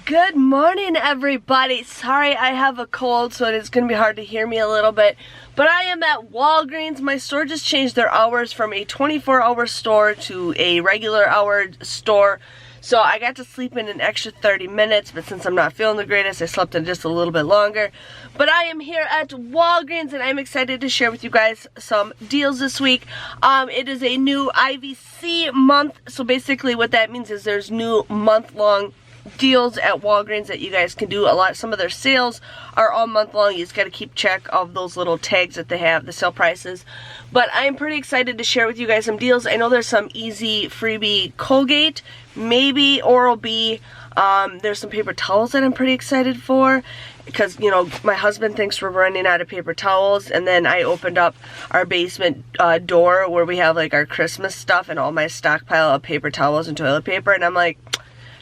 Good morning, everybody. Sorry, I have a cold, so it's going to be hard to hear me a little bit. But I am at Walgreens. My store just changed their hours from a 24-hour store to a regular hour store. So I got to sleep in an extra 30 minutes, but since I'm not feeling the greatest, I slept in just a little bit longer. But I am here at Walgreens, and I'm excited to share with you guys some deals this week. It is a new IVC month, so basically what that means is there's new month-long deals at Walgreens that you guys can do. Some of their sales are all month long. You just got to keep track of those little tags that they have, the sale prices. But I'm pretty excited to share with you guys some deals. I know there's some easy freebie Colgate, maybe Oral-B. There's some paper towels that I'm pretty excited for, because, you know, my husband thinks we're running out of paper towels, and then I opened up our basement door where we have like our Christmas stuff and all my stockpile of paper towels and toilet paper, and I'm like,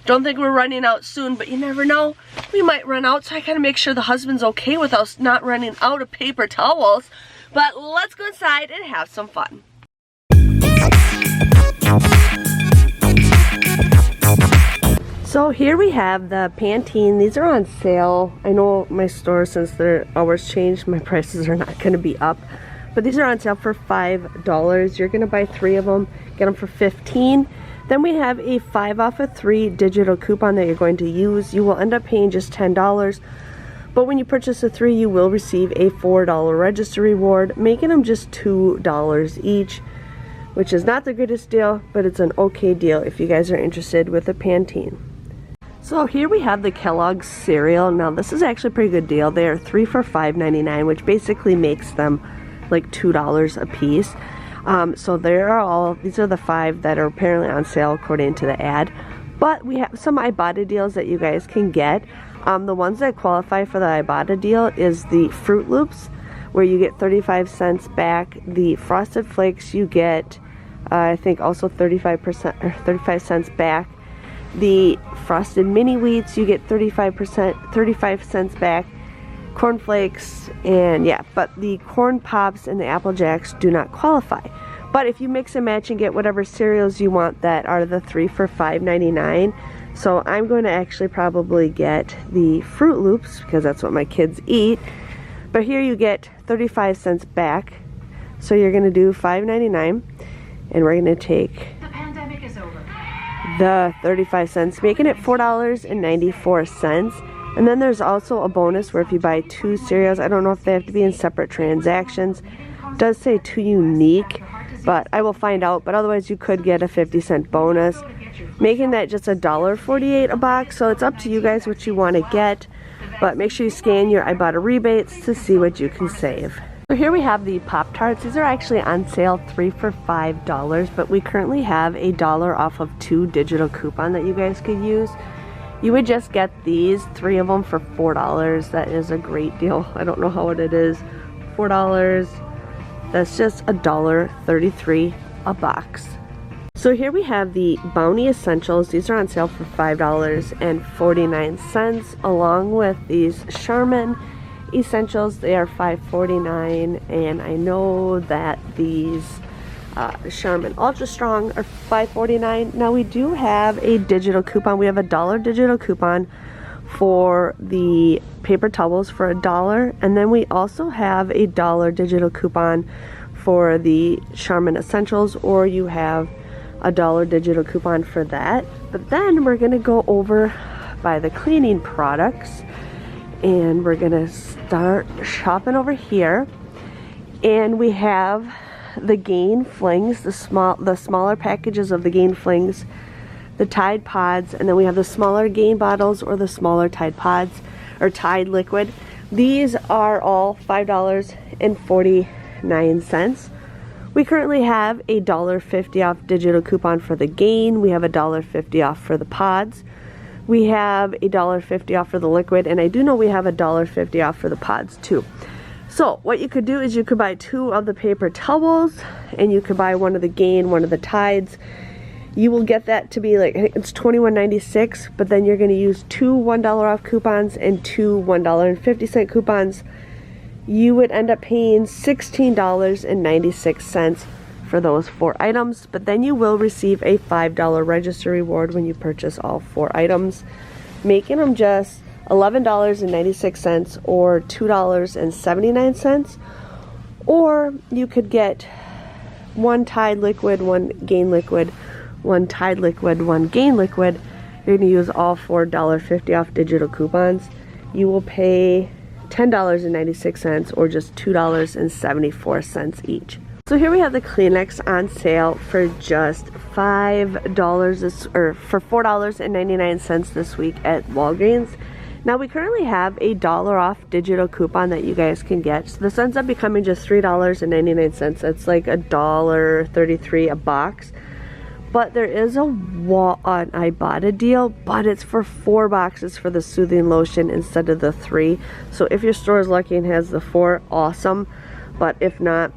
don't think we're running out soon, but you never know. We might run out, so I gotta make sure the husband's okay with us not running out of paper towels. But let's go inside and have some fun. So here we have the Pantene. These are on sale. I know my store, since their hours changed, my prices are not gonna be up. But these are on sale for $5. You're gonna buy 3 of them, get them for $15. Then we have a 5 off of 3 digital coupon that you're going to use. You will end up paying just $10, but when you purchase a 3, you will receive a $4 register reward, making them just $2 each, which is not the greatest deal, but it's an okay deal if you guys are interested with the Pantene. So here we have the Kellogg's cereal. Now this is actually a pretty good deal. They are 3 for $5.99, which basically makes them like $2 a piece. So these are the 5 that are apparently on sale according to the ad. But we have some Ibotta deals that you guys can get. The ones that qualify for the Ibotta deal is the Fruit Loops, where you get 35 cents back. The Frosted Flakes, you get, I think, also 35 cents back. The Frosted Mini Wheats, you get 35 cents back. Corn Flakes, and yeah, but the Corn Pops and the Apple Jacks do not qualify. But if you mix and match and get whatever cereals you want that are the 3 for $5.99, so I'm going to actually probably get the Fruit Loops because that's what my kids eat. But here you get 35 cents back, so you're going to do $5.99, and we're going to take the pandemic is over. The 35 cents, making it $4.94. And then there's also a bonus where if you buy 2 cereals, I don't know if they have to be in separate transactions. It does say 2 unique, but I will find out. But otherwise you could get a 50-cent bonus, making that just $1.48 a box. So it's up to you guys what you want to get. But make sure you scan your Ibotta rebates to see what you can save. So here we have the Pop-Tarts. These are actually on sale 3 for $5, but we currently have $1 off of 2 digital coupon that you guys could use. You would just get these 3 of them for $4. That is a great deal. I don't know how it is. $4. That's just $1.33 a box. So here we have the Bounty Essentials. These are on sale for $5.49, along with these Charmin Essentials. They are $5.49, and I know that these Charmin Ultra Strong are $5.49. Now we do have a digital coupon. We have $1 digital coupon for the paper towels for $1, and then we also have a $1 digital coupon for the Charmin Essentials, or you have $1 digital coupon for that. But then we're gonna go over by the cleaning products, and we're gonna start shopping over here, and we have the Gain Flings, the smaller packages of the Gain Flings, the Tide Pods, and then we have the smaller Gain bottles or the smaller Tide Pods or Tide liquid. These are all $5.49. We currently have a $1.50 off digital coupon for the Gain. We have a $1.50 off for the Pods. We have a $1.50 off for the liquid, and I do know we have a $1.50 off for the Pods too. So what you could do is you could buy 2 of the paper towels, and you could buy 1 of the Gain, 1 of the Tides. You will get that to be like, it's $21.96, but then you're going to use 2 $1 off coupons and 2 $1.50 coupons. You would end up paying $16.96 for those 4 items, but then you will receive a $5 register reward when you purchase all 4 items. making them just $11.96 or $2.79. Or you could get one Tide liquid, one Gain liquid, one Tide liquid, one Gain liquid. You're going to use all for $1.50 off digital coupons. You will pay $10.96 or just $2.74 each. So here we have the Kleenex on sale for just $5 or for $4.99 this week at Walgreens. Now we currently have a $1 off digital coupon that you guys can get. So this ends up becoming just $3.99. That's like $1.33 a box. But there is an Ibotta deal, but it's for 4 boxes for the soothing lotion instead of the 3. So if your store is lucky and has the 4, awesome. But if not,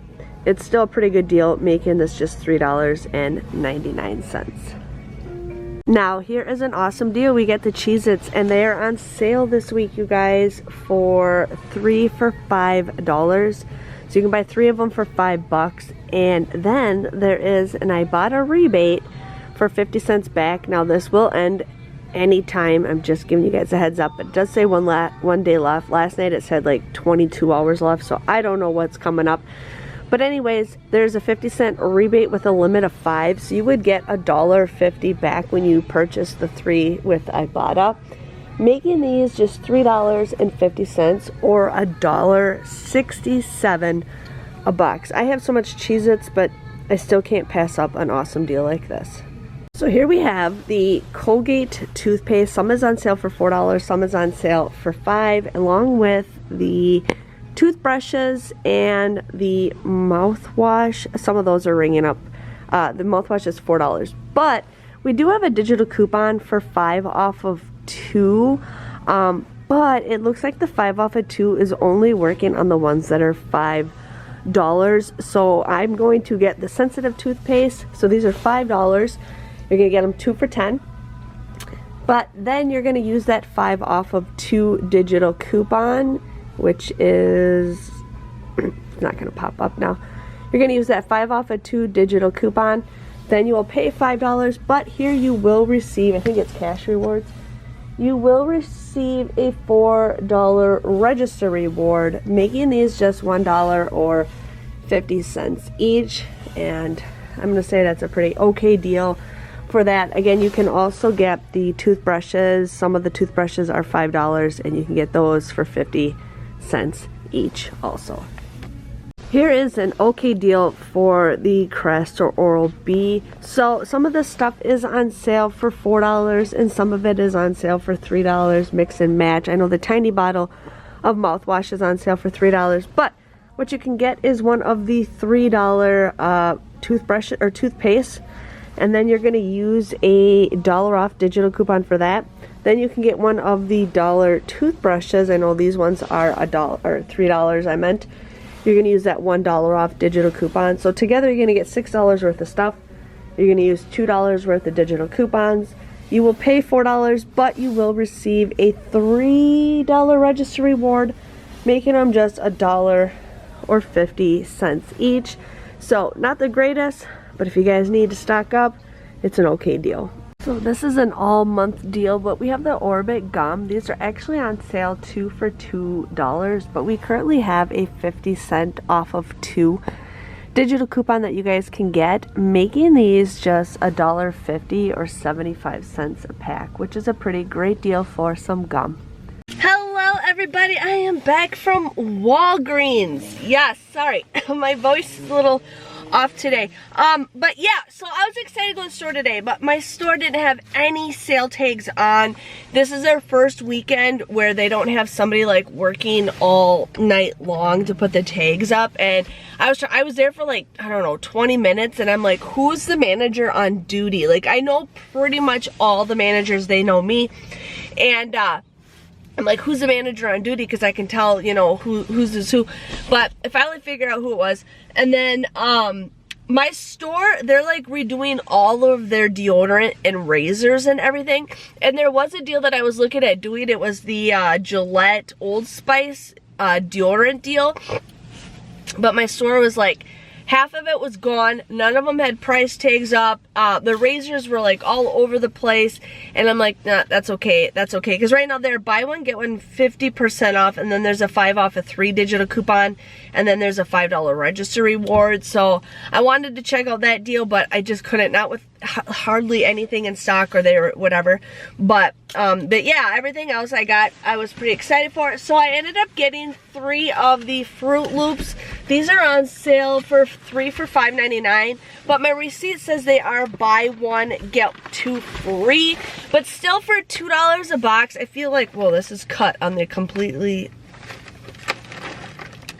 it's still a pretty good deal, making this just $3.99. Now here is an awesome deal. We get the Cheez-Its and they are on sale this week, you guys, for 3 for $5. So you can buy 3 of them for $5, and then there is an Ibotta rebate for 50 cents back. Now this will end anytime. I'm just giving you guys a heads up. It does say one day left. Last night it said like 22 hours left, so I don't know what's coming up. But anyways, there's a 50-cent rebate with a limit of 5, so you would get $1.50 back when you purchase the 3 with Ibotta, making these just $3.50 or $1.67 a box. I have so much Cheez-Its, but I still can't pass up an awesome deal like this. So here we have the Colgate toothpaste. Some is on sale for $4, some is on sale for $5, along with the toothbrushes and the mouthwash. Some of those are ringing up. The mouthwash is $4, but we do have a digital coupon for 5 off of 2, but it looks like the 5 off of 2 is only working on the ones that are $5. So I'm going to get the sensitive toothpaste. So these are $5. You're gonna get them 2 for $10, but then you're gonna use that 5 off of 2 digital coupon, which is it's not gonna pop up now. You're gonna use that 5 off of 2 digital coupon. Then you will pay $5, but here you will receive, I think it's cash rewards. You will receive a $4 register reward, making these just $1 or 50 cents each. And I'm gonna say that's a pretty okay deal for that. Again, you can also get the toothbrushes. Some of the toothbrushes are $5, and you can get those for 50 cents each also. Here is an okay deal for the Crest or Oral-B. So some of this stuff is on sale for $4 and some of it is on sale for $3, mix and match. I know the tiny bottle of mouthwash is on sale for $3, but what you can get is one of the $3 toothbrush or toothpaste, and then you're going to use a $1 off digital coupon for that. Then you can get one of the $1 toothbrushes. I know these ones are $1 or $3, I meant. You're going to use that $1 off digital coupon. So together you're going to get $6 worth of stuff. You're going to use $2 worth of digital coupons. You will pay $4, but you will receive a $3 register reward, making them just $1 or 50 cents each. So not the greatest, but if you guys need to stock up, it's an okay deal. So this is an all month deal, but we have the Orbit gum. These are actually on sale 2 for $2, but we currently have a 50 cent off of 2 digital coupon that you guys can get, making these just $1.50 or 75 cents a pack, which is a pretty great deal for some gum. Hello everybody, I am back from Walgreens. Yes, sorry, my voice is a little off today. But yeah, so I was excited to go to the store today, but my store didn't have any sale tags on. This is their first weekend where they don't have somebody like working all night long to put the tags up, and I was there for like, I don't know, 20 minutes, and I'm like, who's the manager on duty? Like, I know pretty much all the managers, they know me, and I'm like, who's the manager on duty? Because I can tell, you know, who's who. But I finally figured out who it was. And then my store, they're like redoing all of their deodorant and razors and everything. And there was a deal that I was looking at doing. It was the Gillette Old Spice deodorant deal. But my store was like, half of it was gone. None of them had price tags up. The razors were like all over the place, and I'm like, nah, that's okay, that's okay. Because right now they're buy one, get one 50% off, and then there's a 5 off a 3 digital coupon, and then there's a $5 register reward. So I wanted to check out that deal, but I just couldn't, not with hardly anything in stock or they were whatever. But yeah, everything else I got, I was pretty excited for it. So I ended up getting 3 of the Fruit Loops. These are on sale for 3 for $5.99, but my receipt says they are buy one get 2 free, but still for $2 a box. I feel like, well, this is cut on the completely.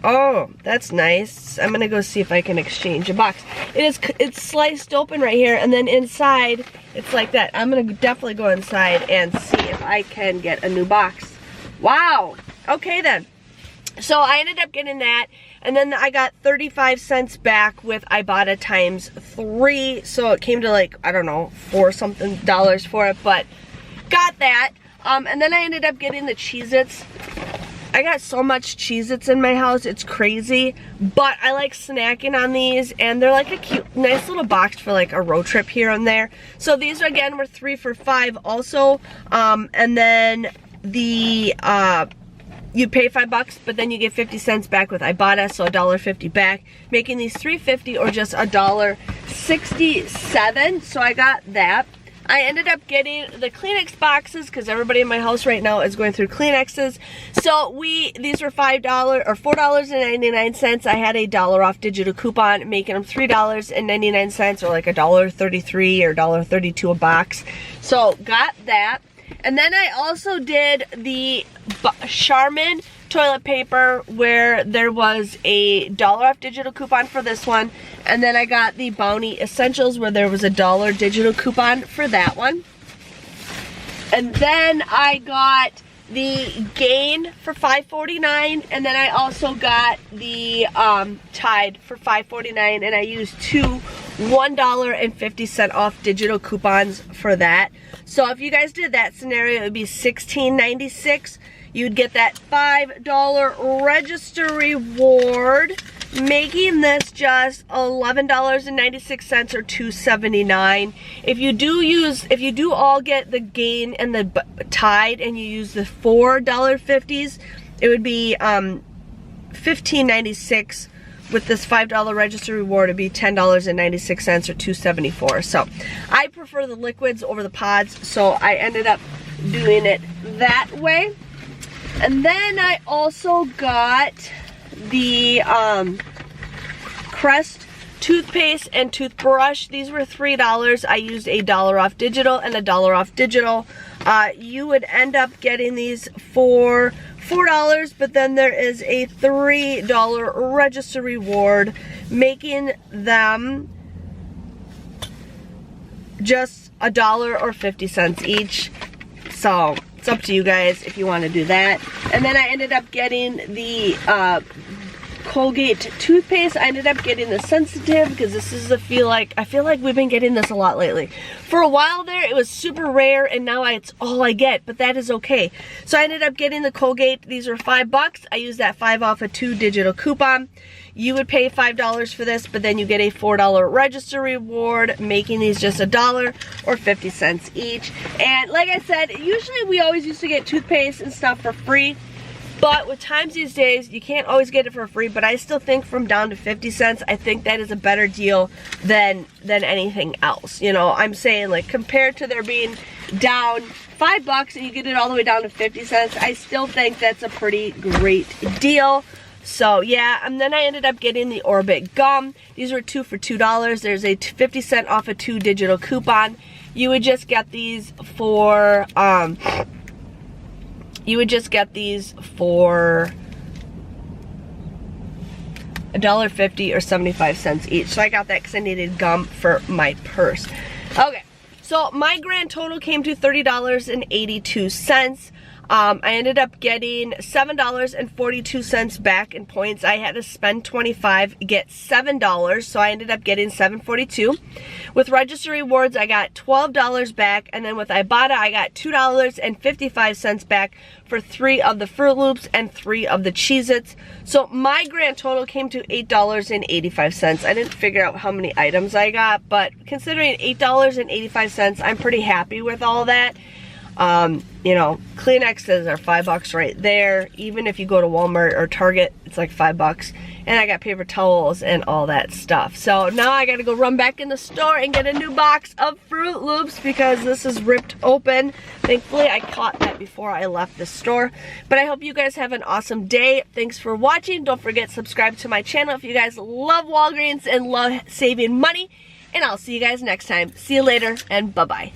Oh, that's nice. I'm gonna go see if I can exchange a box. It's sliced open right here, and then inside it's like that. I'm gonna definitely go inside and see if I can get a new box. Wow. Okay then. So I ended up getting that, and then I got 35 cents back with Ibotta times 3. So it came to like, I don't know, $4 something for it, but got that. And then I ended up getting the Cheez-Its. I got so much Cheez-Its in my house, it's crazy, but I like snacking on these, and they're like a cute, nice little box for like a road trip here and there. So these again were 3 for $5 also, and then the you pay $5, but then you get 50 cents back with Ibotta, so $1.50 back, making these $3.50 or just $1.67. So I got that. I ended up getting the Kleenex boxes because everybody in my house right now is going through Kleenexes. So these were $5 or $4.99. I had a $1 off digital coupon, making them $3.99 or like $1.33 or $1.32 a box. So got that. And then I also did the Charmin toilet paper where there was a $1 off digital coupon for this one, and then I got the Bounty Essentials where there was a $1 digital coupon for that one. And then I got the Gain for $5.49, and then I also got the Tide for $5.49, and I used 2 $1.50 off digital coupons for that. So if you guys did that scenario, it would be $16.96. You'd get that $5 register reward, making this just $11.96 or $2.79. If you do all get the Gain and the Tide and you use the $4.50s, it would be $15.96. With this $5 register reward, it'd be $10.96 or $2.74. So I prefer the liquids over the pods, so I ended up doing it that way. And then I also got the Crest toothpaste and toothbrush. These were $3. I used a $1 off digital and a $1 off digital. You would end up getting these for $4, but then there is a $3 register reward, making them just $1 or 50 cents each. So it's up to you guys if you want to do that. And then I ended up getting the Colgate toothpaste. I ended up getting the sensitive because this is I feel like we've been getting this a lot lately. For a while there it was super rare, and now it's all I get, but that is okay. So I ended up getting the Colgate. These were $5. I used that 5 off a 2 digital coupon. You would pay $5 for this, but then you get a $4 register reward, making these just $1 or 50 cents each. And like I said, usually we always used to get toothpaste and stuff for free. But with times these days, you can't always get it for free, but I still think from down to 50 cents, I think that is a better deal than anything else. You know, I'm saying, like, compared to there being down $5 and you get it all the way down to 50 cents, I still think that's a pretty great deal. So yeah, and then I ended up getting the Orbit gum. These were 2 for $2. There's a 50 cent off a 2 digital coupon. You would just get these for $1.50 or 75 cents each. So I got that because I needed gum for my purse. Okay, so my grand total came to $30.82. I ended up getting $7.42 back in points. I had to spend $25, get $7, so I ended up getting $7.42. With Register Rewards, I got $12 back, and then with Ibotta, I got $2.55 back for 3 of the Fruit Loops and 3 of the Cheez-Its. So my grand total came to $8.85. I didn't figure out how many items I got, but considering $8.85, I'm pretty happy with all that. You know, Kleenexes are $5 right there. Even if you go to Walmart or Target, it's like $5. And I got paper towels and all that stuff. So now I gotta go run back in the store and get a new box of Fruit Loops because this is ripped open. Thankfully, I caught that before I left the store. But I hope you guys have an awesome day. Thanks for watching. Don't forget to subscribe to my channel if you guys love Walgreens and love saving money. And I'll see you guys next time. See you later, and bye-bye.